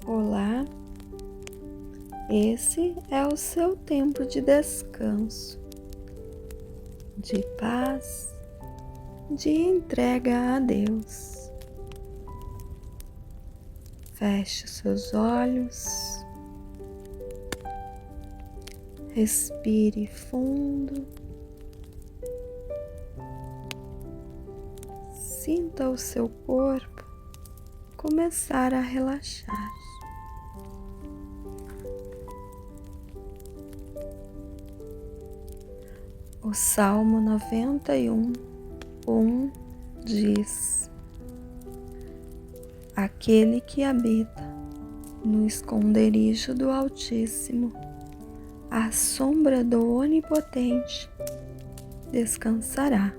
Olá, esse é o seu tempo de descanso, de paz, de entrega a Deus. Feche seus olhos, respire fundo, sinta o seu corpo começar a relaxar. O Salmo 91:1 diz: Aquele que habita no esconderijo do Altíssimo, à sombra do Onipotente, descansará.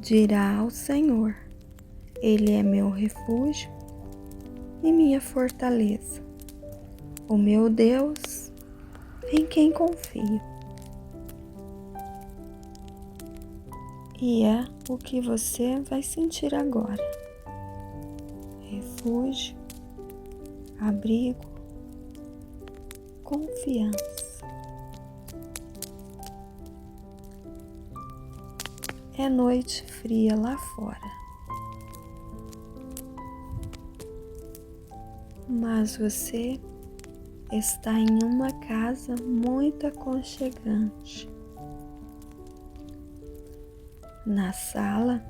Dirá ao Senhor: Ele é meu refúgio e minha fortaleza, o meu Deus, em quem confio. E é o que você vai sentir agora: refúgio, abrigo, confiança. É noite fria lá fora, mas você está em uma casa muito aconchegante. Na sala,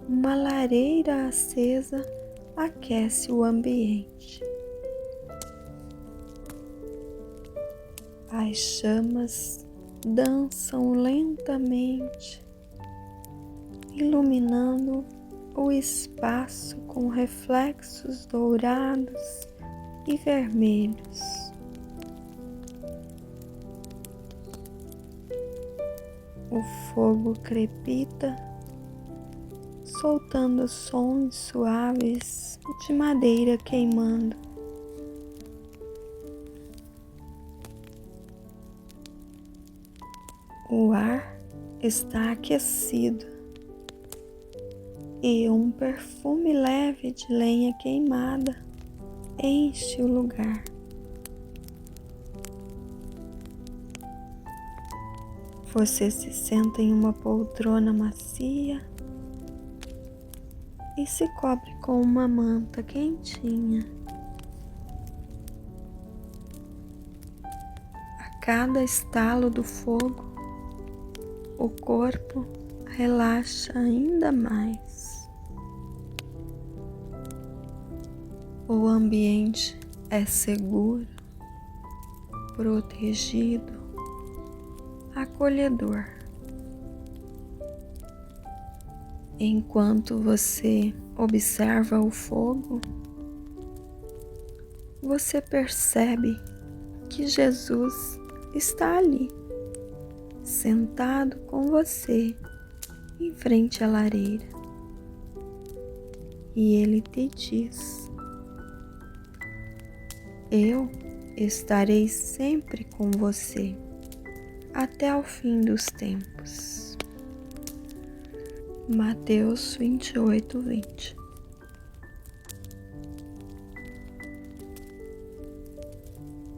uma lareira acesa aquece o ambiente. As chamas dançam lentamente, iluminando o espaço com reflexos dourados e vermelhos. O fogo crepita, soltando sons suaves de madeira queimando. O ar está aquecido e um perfume leve de lenha queimada enche o lugar. Você se senta em uma poltrona macia e se cobre com uma manta quentinha. A cada estalo do fogo, o corpo relaxa ainda mais. O ambiente é seguro, protegido, acolhedor. Enquanto você observa o fogo, você percebe que Jesus está ali, sentado com você em frente à lareira. E ele te diz: Eu estarei sempre com você até o fim dos tempos. Mateus 28:20.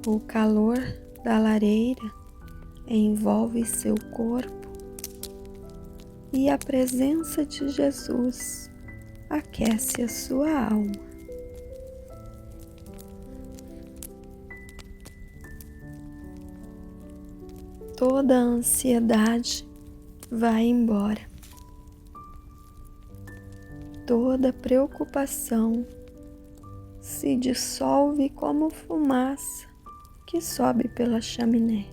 O calor da lareira envolve seu corpo e a presença de Jesus aquece a sua alma. Toda a ansiedade vai embora. Toda preocupação se dissolve como fumaça que sobe pela chaminé.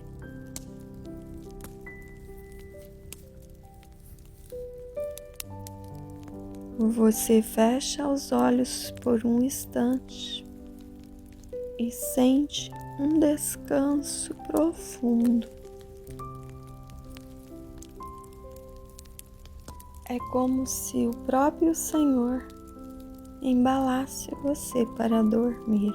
Você fecha os olhos por um instante e sente um descanso profundo. É como se o próprio Senhor embalasse você para dormir.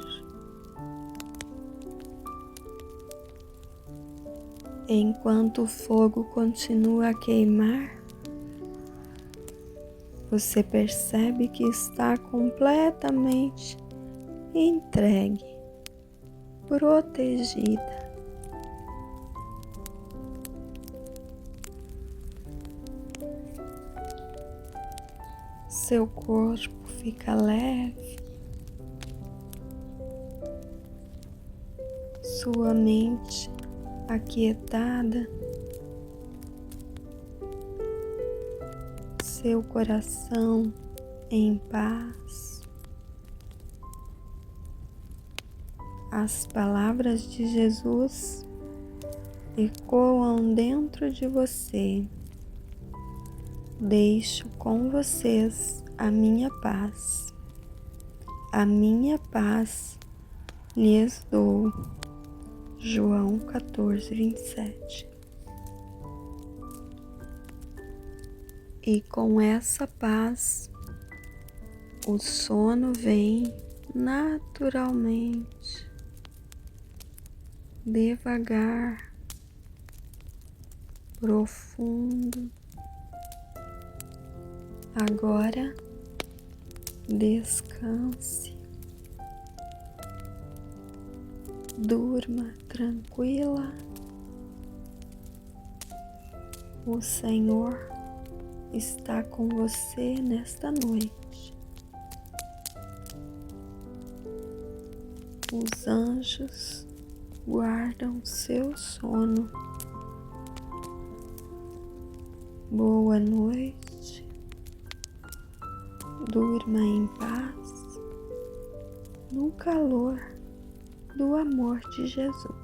Enquanto o fogo continua a queimar, você percebe que está completamente entregue, protegida. Seu corpo fica leve, sua mente aquietada, seu coração em paz. As palavras de Jesus ecoam dentro de você. Deixo com vocês a minha paz. A minha paz lhes dou. João 14:27. E com essa paz, o sono vem naturalmente, devagar, profundo. Agora, descanse, durma tranquila. O Senhor está com você nesta noite. Os anjos guardam seu sono. Boa noite. Durma em paz, no calor do amor de Jesus.